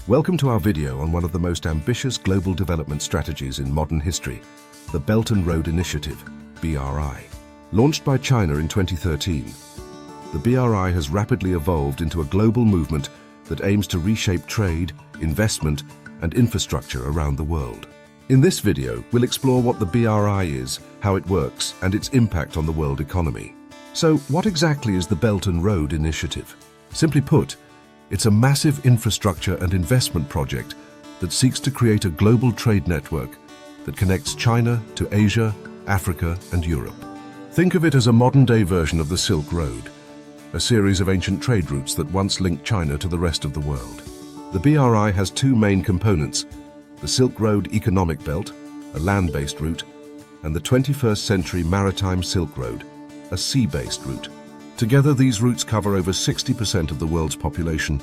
Welcome to our video on one of the most ambitious global development strategies in modern history, the Belt and Road Initiative, BRI. Launched by China in 2013, the BRI has rapidly evolved into a global movement that aims to reshape trade, investment, and infrastructure around the world. In this video, we'll explore what the BRI is, how it works, and its impact on the world economy. So, what exactly is the Belt and Road Initiative? Simply put, it's a massive infrastructure and investment project that seeks to create a global trade network that connects China to Asia, Africa, and Europe. Think of it as a modern-day version of the Silk Road, a series of ancient trade routes that once linked China to the rest of the world. The BRI has two main components: the Silk Road Economic Belt, a land-based route, and the 21st Century Maritime Silk Road, a sea-based route. Together, these routes cover over 60% of the world's population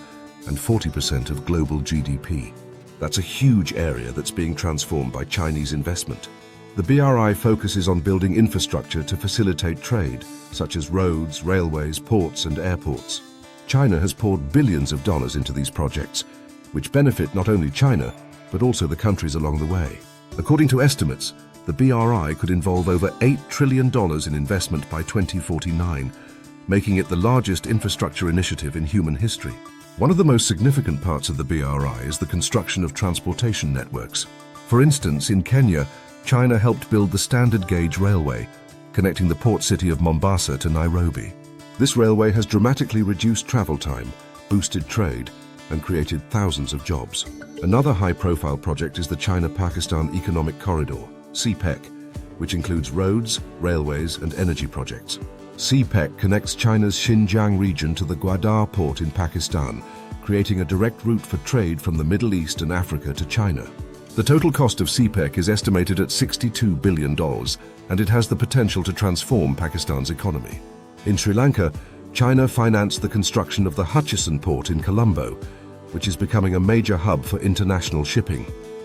and 40% of global GDP. That's a huge area that's being transformed by Chinese investment. The BRI focuses on building infrastructure to facilitate trade, such as roads, railways, ports, and airports. China has poured billions of dollars into these projects, which benefit not only China, but also the countries along the way. According to estimates, the BRI could involve over $8 trillion in investment by 2049, making it the largest infrastructure initiative in human history. One of the most significant parts of the BRI is the construction of transportation networks. For instance, in Kenya, China helped build the standard gauge railway, connecting the port city of Mombasa to Nairobi. This railway has dramatically reduced travel time, boosted trade, and created thousands of jobs. Another high-profile project is the China-Pakistan Economic Corridor, CPEC, which includes roads, railways, and energy projects. CPEC connects China's Xinjiang region to the Gwadar port in Pakistan, creating a direct route for trade from the Middle East and Africa to China. The total cost of CPEC is estimated at $62 billion, and it has the potential to transform Pakistan's economy. In Sri Lanka, China financed the construction of the Hutchison port in Colombo, which is becoming a major hub for international shipping.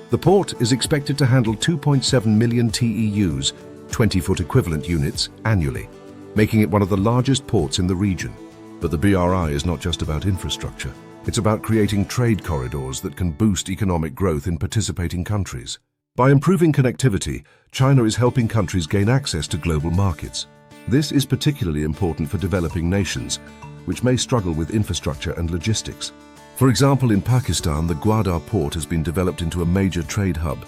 The port is expected to handle 2.7 million TEUs, 20-foot equivalent units, annually, making it one of the largest ports in the region. But the BRI is not just about infrastructure. It's about creating trade corridors that can boost economic growth in participating countries. By improving connectivity, China is helping countries gain access to global markets. This is particularly important for developing nations, which may struggle with infrastructure and logistics. For example, in Pakistan, the Gwadar port has been developed into a major trade hub,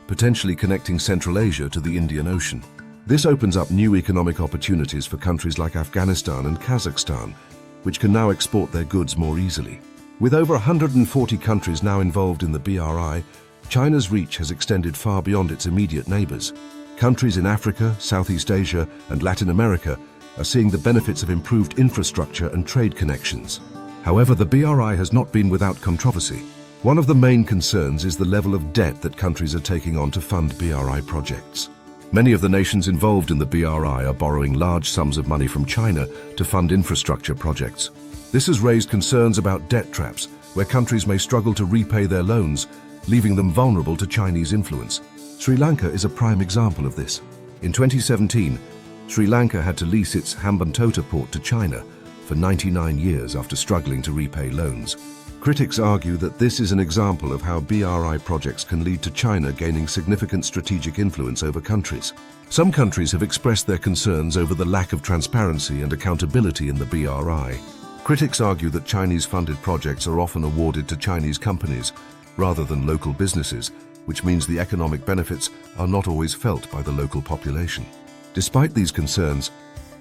potentially connecting Central Asia to the Indian Ocean. This opens up new economic opportunities for countries like Afghanistan and Kazakhstan, which can now export their goods more easily. With over 140 countries now involved in the BRI, China's reach has extended far beyond its immediate neighbors. Countries in Africa, Southeast Asia, and Latin America are seeing the benefits of improved infrastructure and trade connections. However, the BRI has not been without controversy. One of the main concerns is the level of debt that countries are taking on to fund BRI projects. Many of the nations involved in the BRI are borrowing large sums of money from China to fund infrastructure projects. This has raised concerns about debt traps, where countries may struggle to repay their loans, leaving them vulnerable to Chinese influence. Sri Lanka is a prime example of this. In 2017, Sri Lanka had to lease its Hambantota port to China for 99 years after struggling to repay loans. Critics argue that this is an example of how BRI projects can lead to China gaining significant strategic influence over countries. Some countries have expressed their concerns over the lack of transparency and accountability in the BRI. Critics argue that Chinese-funded projects are often awarded to Chinese companies rather than local businesses, which means the economic benefits are not always felt by the local population. Despite these concerns,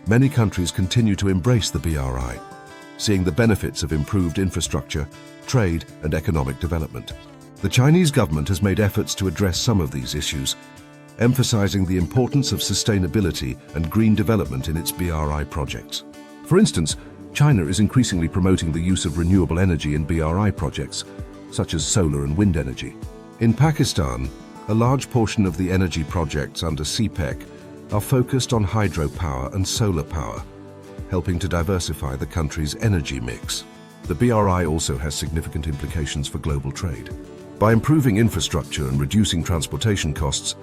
many countries continue to embrace the BRI, seeing the benefits of improved infrastructure, trade, and economic development. The Chinese government has made efforts to address some of these issues, emphasizing the importance of sustainability and green development in its BRI projects. For instance, China is increasingly promoting the use of renewable energy in BRI projects, such as solar and wind energy. In Pakistan, a large portion of the energy projects under CPEC are focused on hydropower and solar power, helping to diversify the country's energy mix. The BRI also has significant implications for global trade. By improving infrastructure and reducing transportation costs,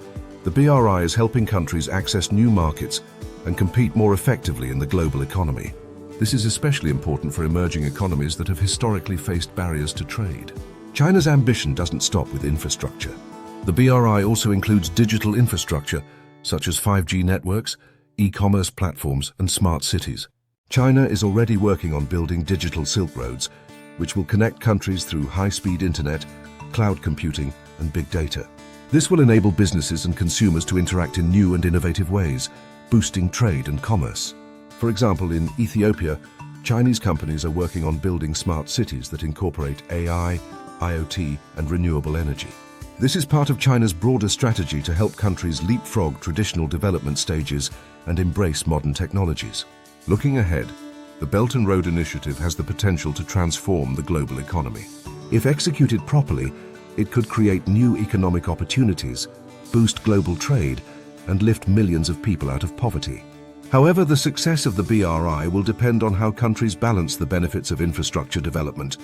the BRI is helping countries access new markets and compete more effectively in the global economy. This is especially important for emerging economies that have historically faced barriers to trade. China's ambition doesn't stop with infrastructure. The BRI also includes digital infrastructure, such as 5G networks, e-commerce platforms, and smart cities. China is already working on building digital Silk Roads, which will connect countries through high-speed internet, cloud computing, and big data. This will enable businesses and consumers to interact in new and innovative ways, boosting trade and commerce. For example, in Ethiopia, Chinese companies are working on building smart cities that incorporate AI, IoT, and renewable energy. This is part of China's broader strategy to help countries leapfrog traditional development stages and embrace modern technologies. Looking ahead, the Belt and Road Initiative has the potential to transform the global economy. If executed properly, it could create new economic opportunities, boost global trade, and lift millions of people out of poverty. However, the success of the BRI will depend on how countries balance the benefits of infrastructure development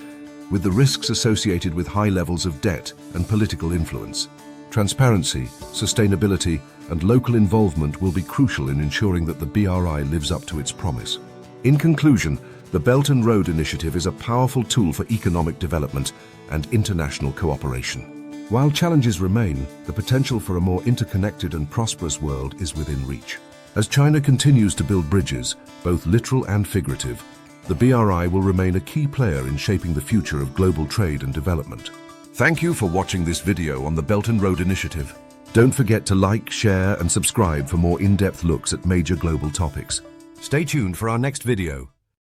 with the risks associated with high levels of debt and political influence. Transparency, sustainability, and local involvement will be crucial in ensuring that the BRI lives up to its promise. In conclusion, the Belt and Road Initiative is a powerful tool for economic development and international cooperation. While challenges remain, the potential for a more interconnected and prosperous world is within reach. As China continues to build bridges, both literal and figurative, the BRI will remain a key player in shaping the future of global trade and development. Thank you for watching this video on the Belt and Road Initiative. Don't forget to like, share, and subscribe for more in-depth looks at major global topics. Stay tuned for our next video.